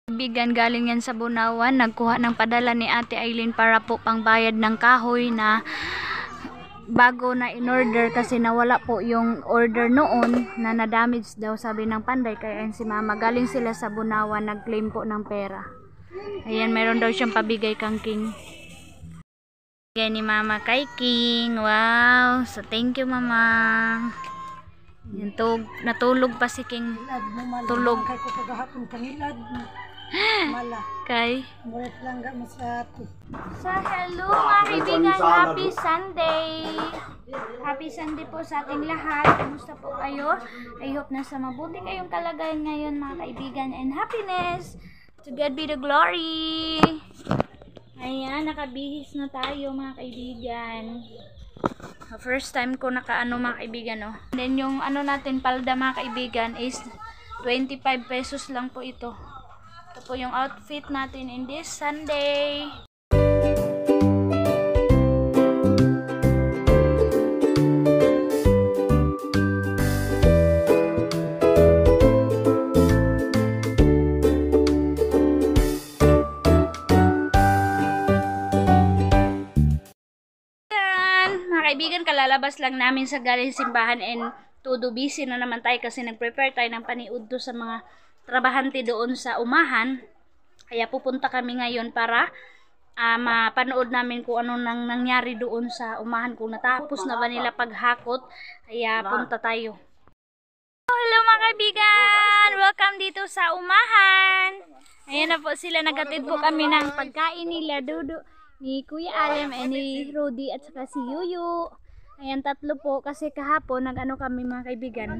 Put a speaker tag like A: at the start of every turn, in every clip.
A: Bigan galing yan sa Bunawan, nagkuha ng padala ni Ate Aileen para po pangbayad ng kahoy na bago na in-order kasi nawala po yung order noon na na-damage daw sabi ng Panday, kaya si Mama galing sila sa Bunawan nag-claim po ng pera. Ayan, meron daw siyang pabigay kang King. Bigay ni Mama kay King. Wow, so thank you Mama. Yan, natulog pa si King. Tulog.
B: Kay ko kagahapon kanilad. Mala.
A: Kay?
B: Murat lang ga masati.
A: So hello mga kaibigan, happy Sunday. Happy Sunday po sa ating lahat. Kumusta po kayo? I hope nasa mabuti kayong kalagayan ngayon mga kaibigan, and happiness. To God be the glory. Ayan, nakabihis na tayo mga kaibigan. First time ko nakaano mga kaibigan, oh. Then yung ano natin palda mga kaibigan is 25 pesos lang po ito. Ito po yung outfit natin in this Sunday. Kaibigan, kalalabas lang namin sa galing simbahan and todo busy na naman tayo kasi nag-prepare tayo ng paniudto sa mga trabahante doon sa umahan. Kaya pupunta kami ngayon para mapanood namin kung ano nang nangyari doon sa umahan, kung natapos na ba nila paghakot. Kaya punta tayo. Hello mga kaibigan! Welcome dito sa umahan. Ayan na po sila, nagatid po kami ng pagkain nila, Dudu, ni Kuya Alem, ni Rudy at saka si Yuyu. Ayan, tatlo po kasi kahapon nag-ano kami mga kaibigan,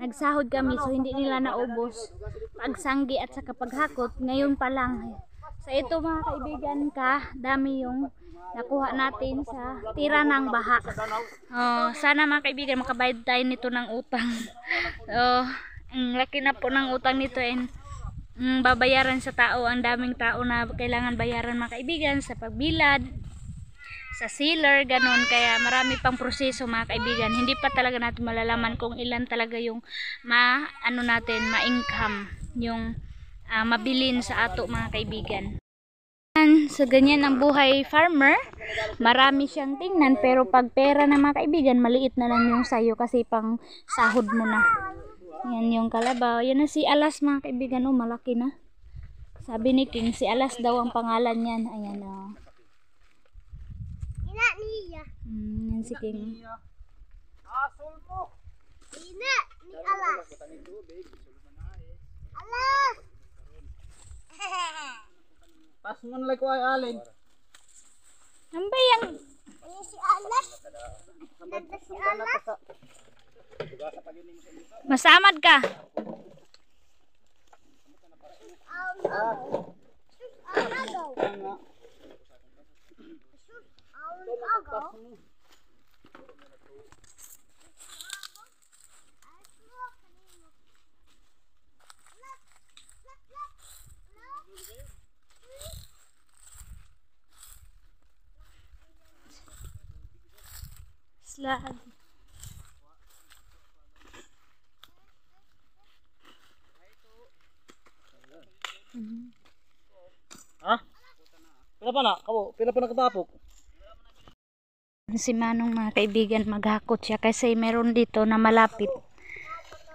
A: nagsahod kami so hindi nila naubos pagsanggi at saka paghakot. Ngayon pa lang. So ito mga kaibigan, dami yung nakuha natin sa tira ng baha. Sana mga kaibigan makabayad tayo nito ng utang. Ang laki na po ng utang nito, and babayaran sa tao, ang daming tao na kailangan bayaran mga kaibigan sa pagbilad, sa sealer, ganun. Kaya marami pang proseso mga kaibigan. Hindi pa talaga natin malalaman kung ilan talaga yung ma-income, yung mabilin sa ato mga kaibigan. So ganyan ang buhay farmer. Marami siyang tingnan, pero pag pera na mga kaibigan, maliit na lang yung sayo kasi pang sahod mo na. Yan yung kalabaw. Yan na si Alas mga kaibigan. Malaki na. Sabi ni King, si Alas daw ang pangalan niyan. Ayan o.
B: Ina niya.
A: Yan si King.
B: Asol mo. Ina ni Alas. Alas. Pas mo na ko ay alin.
A: Ang bayang.
B: Ayan si Alas. Ganda si Alas.
A: Masamad ka. Slag.
B: Ha? Pila pa na? Pila pa nakatapok?
A: Si Manong mga kaibigan, maghakot siya kasi meron dito na malapit.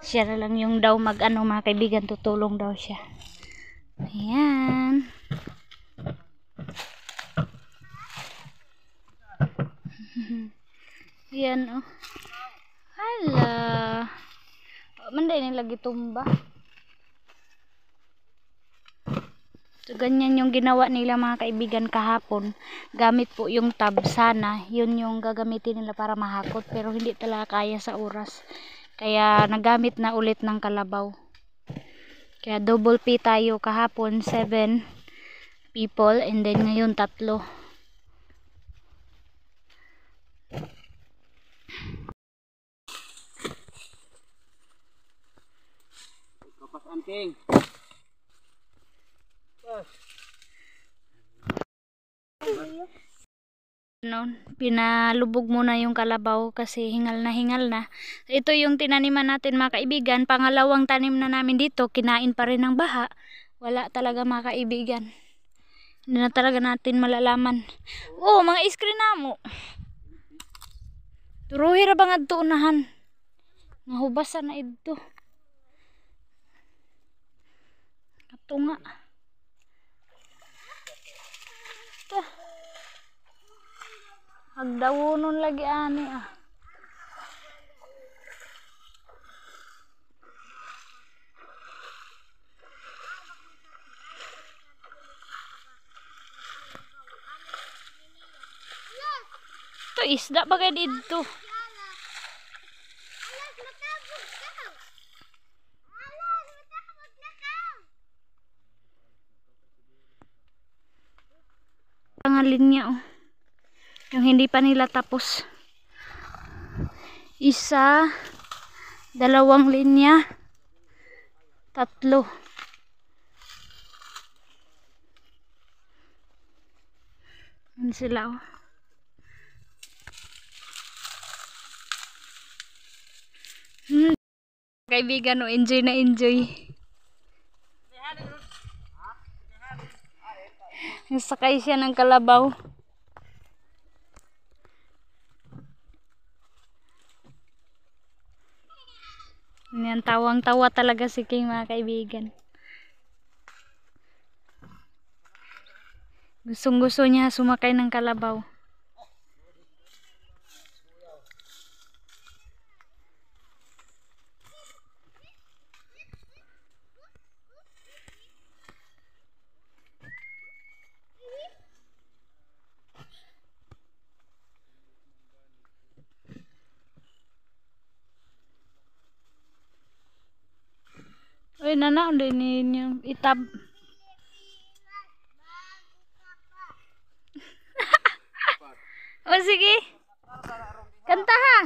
A: Siya na lang yung daw mag-ano mga kaibigan, tutulong daw siya. Ayan. Ayan oh. Hala. Manday na lagi tumba. So, ganyan yung ginawa nila mga kaibigan kahapon. Gamit po yung tab, sana yun yung gagamitin nila para mahakot, pero hindi talaga kaya sa oras. Kaya nagamit na ulit ng kalabaw. Kaya double pay tayo kahapon, 7 people, and then ngayon 3.
B: Kapas anting.
A: Pinalubog muna yung kalabaw kasi hingal na. Ito yung tinaniman natin mga kaibigan, pangalawang tanim na namin dito, kinain pa rin ng baha. Wala talaga mga kaibigan. Hindi na talaga natin malalaman. Oh, mga iskrin na mo. Turuhi ra ba nga ito unahan? Nahubasan na ito. Ito nga. Ito. Magdawonon lagi ani ah. Ito isda bagay dito. Ang linya oh. Yung hindi pa nila tapos. Isa, 2 linya, 3. Yan sila oh. Kaibigan oh, enjoy na enjoy. Sakay siya ng kalabaw. Yan, tawang-tawa talaga si King mga kaibigan. Gustong-gusto niya sumakay ng kalabaw. Uy, nana, din yung itab. O sige. Kanta ha.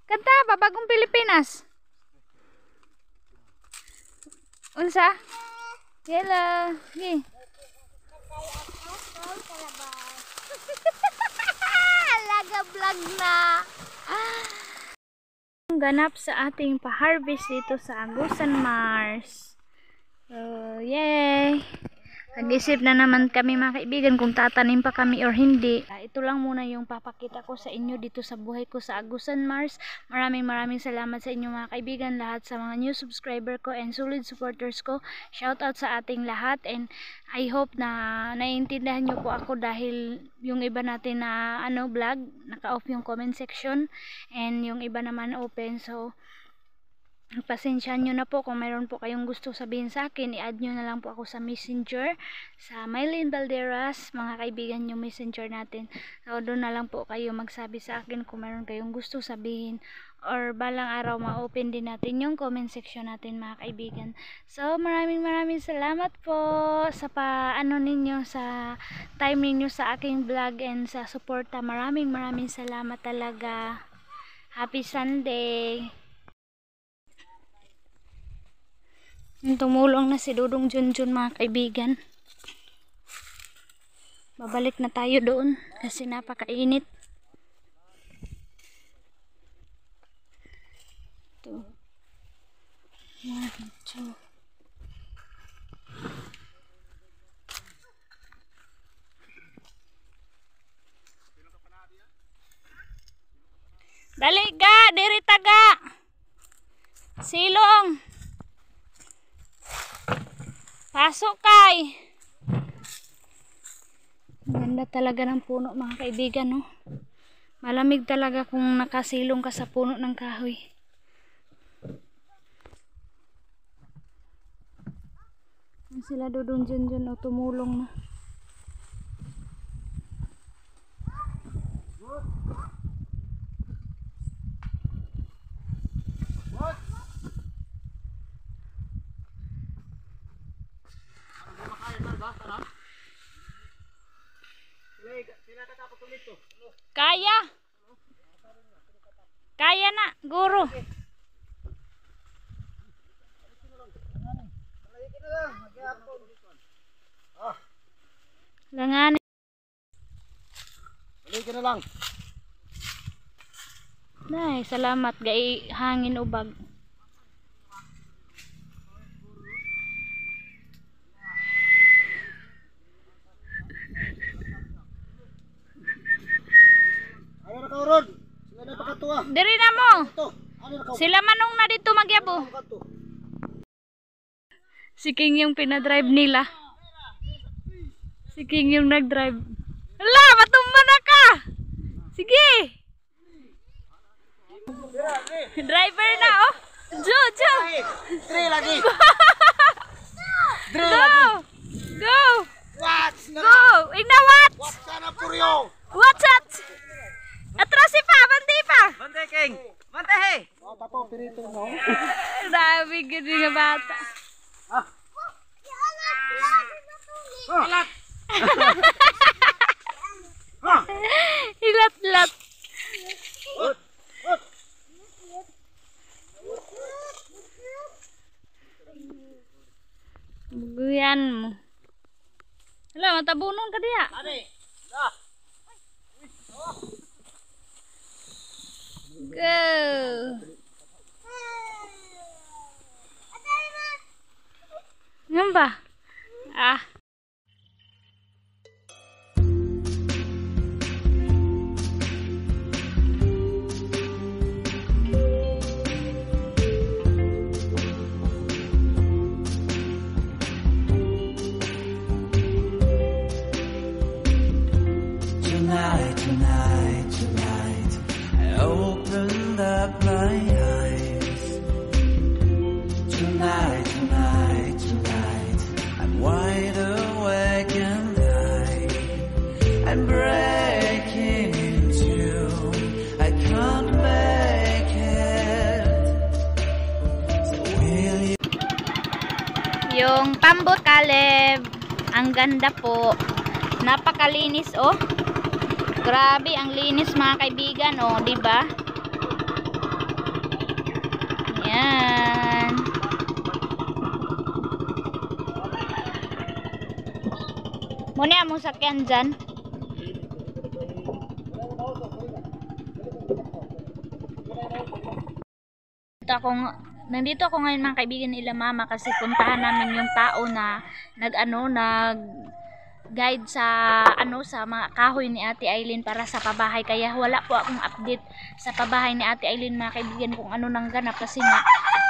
A: Kanta ba bagong Pilipinas? Unsa? Hello. Gi. Laga vlog na. Ganap sa ating pa-harvest dito sa Agusan Mars. So, yay! Nag-isip na naman kami mga kaibigan kung tatanim pa kami or hindi. Ito lang muna yung papakita ko sa inyo dito sa buhay ko sa Agusan Mars. Maraming salamat sa inyo mga kaibigan, lahat sa mga new subscriber ko and solid supporters ko. Shout out sa ating lahat and I hope na naiintindihan nyo po ako dahil yung iba natin na vlog, naka-off yung comment section and yung iba naman open. So, pasensyahan nyo na po kung mayroon po kayong gusto sabihin sa akin, i-add nyo na lang po ako sa messenger, sa Mylene Valderas, mga kaibigan yung messenger natin. So doon na lang po kayo magsabi sa akin kung mayroon kayong gusto sabihin or balang araw ma-open din natin yung comment section natin mga kaibigan. So maraming salamat po sa ninyo, sa time ninyo sa aking vlog and sa suporta. Maraming salamat talaga. Happy Sunday. Tumulong na si Dudong Junjun mga kaibigan. Babalik na tayo doon kasi napakainit. Ito. 1, 2. Dali ga, diri taga. Silong. Pasok kay. Ganda talaga ng puno mga kaibigan, no? Malamig talaga kung nakasilong ka sa puno ng kahoy. Sila Dudong Junjun o tumulong na. Kaya. Kaya na, guro. Langan.
B: Balik ka na lang.
A: Nay, salamat gay hangin ubag. Diri na mo.
B: Ito. Ano na ka?
A: Sila manong na dito magyabo. Si King yung pinadrive nila. Si King yung nagdrive. Hala, matumba na ka. Sige. Driver na oh. Jo.
B: Dre lagi. Dre
A: Go.
B: lagi.
A: Go.
B: Watch na.
A: Go. Igna what?
B: Watch na puryo.
A: What's that? Atras si pa, bantay pa.
C: Bante King! Bante he!
B: Oh, tapo pirito no.
A: Grabe gini nga bata.
B: Alat.
A: Hilat-lat. Buguyan mo. Hala, matabunon ka diya.
B: Ani.
A: Go. Ngamba? Ah.
C: Tonight, I opened up my eyes. Tonight, I'm wide awake and I'm breaking into. I can't make it. So will you?
A: Yung Pambot Caleb, ang ganda po. Napakalinis oh. Grabe ang linis mga kaibigan oh, di ba? Yan. Muna mo sakyan dyan. Nandito ako ngayon mga kaibigan nila mama kasi puntahan namin yung tao na nag guide sa sa mga kahoy ni Ate Aileen para sa pabahay, kaya wala po akong update sa pabahay ni Ate Aileen mga kaibigan kung ano nang ganap kasi nga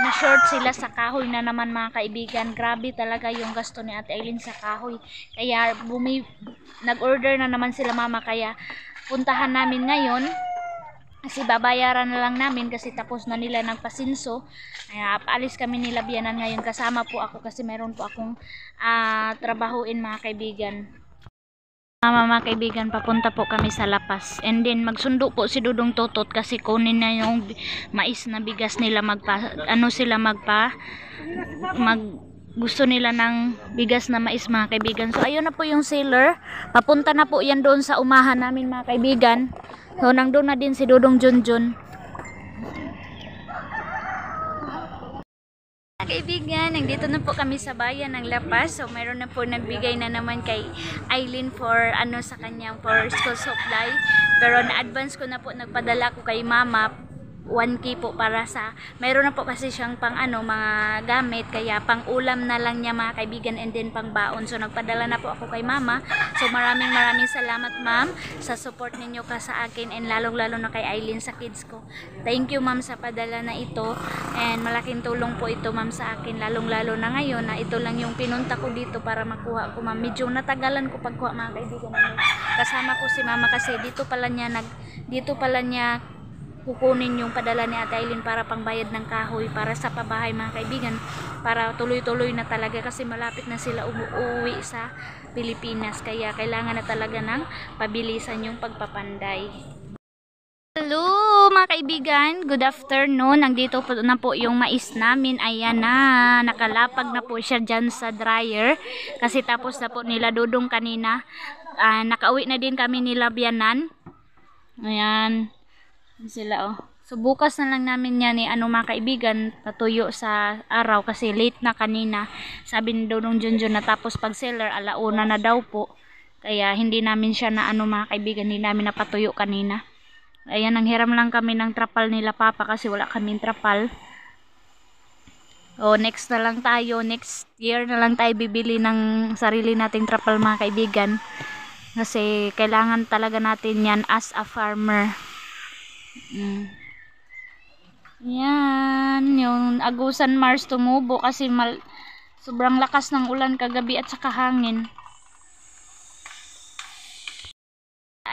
A: na short sila sa kahoy na naman mga kaibigan. Grabe talaga yung gasto ni Ate Aileen sa kahoy, kaya nag-order na naman sila mama, kaya puntahan namin ngayon kasi babayaran na lang namin kasi tapos na nila nagpasinso. Kaya paalis kami nila biyanan ngayon, kasama po ako kasi meron po akong trabahuin mga kaibigan. Mga kaibigan, papunta po kami sa Lapas and then magsundo po si Dudong Totot kasi kunin na yung mais na bigas nila, gusto nila ng bigas na mais mga kaibigan. So ayun na po yung seller, papunta na po yan doon sa umahan namin mga kaibigan. So nandun na din si Dudong Junjun. Mga kaibigan, nandito na po kami sa bayan ng Lapas. So mayroon na po nagbigay na naman kay Aileen for sa kanyang for school supply. Pero na-advance ko na po, nagpadala ko kay mama 1K po para sa, mayroon na po kasi siyang pang mga gamit, kaya pang ulam na lang niya mga kaibigan and then pang baon. So nagpadala na po ako kay mama. So maraming salamat ma'am sa support ninyo ka sa akin and lalong lalo na kay Aileen sa kids ko. Thank you ma'am sa padala na ito and malaking tulong po ito ma'am sa akin, lalong lalo na ngayon na ito lang yung pinunta ko dito para makuha ko ma'am. Medyo natagalan ko pagkuha mga kaibigan. Kasama ko si mama kasi dito pala niya kukunin yung padala ni Ate Aileen para pangbayad ng kahoy para sa pabahay mga kaibigan, para tuloy-tuloy na talaga kasi malapit na sila uuwi sa Pilipinas, kaya kailangan na talaga ng pabilisan yung pagpapanday. Hello mga kaibigan, good afternoon. Nandito po na po yung mais namin. Ayan na, nakalapag na po siya dyan sa dryer kasi tapos na po nila Dudong kanina. Nakauwi na din kami nila biyanan. Ayan sila oh. So bukas na lang namin yan mga kaibigan, patuyo sa araw kasi late na kanina. Sabi ni Dudong Junjun na tapos pag seller alauna na daw po, kaya hindi namin siya na mga kaibigan, hindi namin napatuyo kanina. Ayan, nanghiram lang kami ng trapal nila papa kasi wala kaming trapal. O next na lang tayo, next year na lang tayo bibili ng sarili nating trapal mga kaibigan, kasi kailangan talaga natin yan as a farmer. Yan, yung Agusan Mars tumubo kasi sobrang lakas ng ulan kagabi at saka hangin.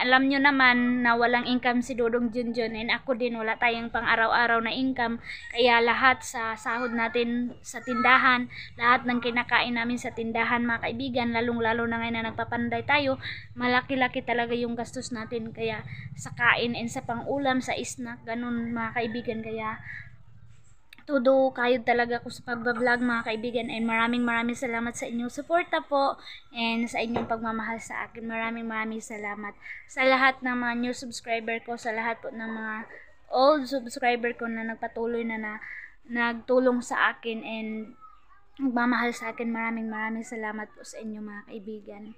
A: Alam nyo naman na walang income si Dodong Junjun and ako din wala tayong pang araw-araw na income, kaya lahat sa sahod natin sa tindahan, lahat ng kinakain namin sa tindahan mga kaibigan, lalong-lalo na ngayon na nagpapanday tayo, malaki-laki talaga yung gastos natin, kaya sa kain and sa pang-ulam, sa snack, ganun mga kaibigan, kaya todo kayo talaga ko sa pagbablog mga kaibigan, and maraming salamat sa inyong suporta po and sa inyong pagmamahal sa akin. Maraming salamat sa lahat ng mga new subscriber ko, sa lahat po ng mga old subscriber ko na nagpatuloy na nagtulong sa akin and nagmamahal sa akin. Maraming salamat po sa inyo mga kaibigan.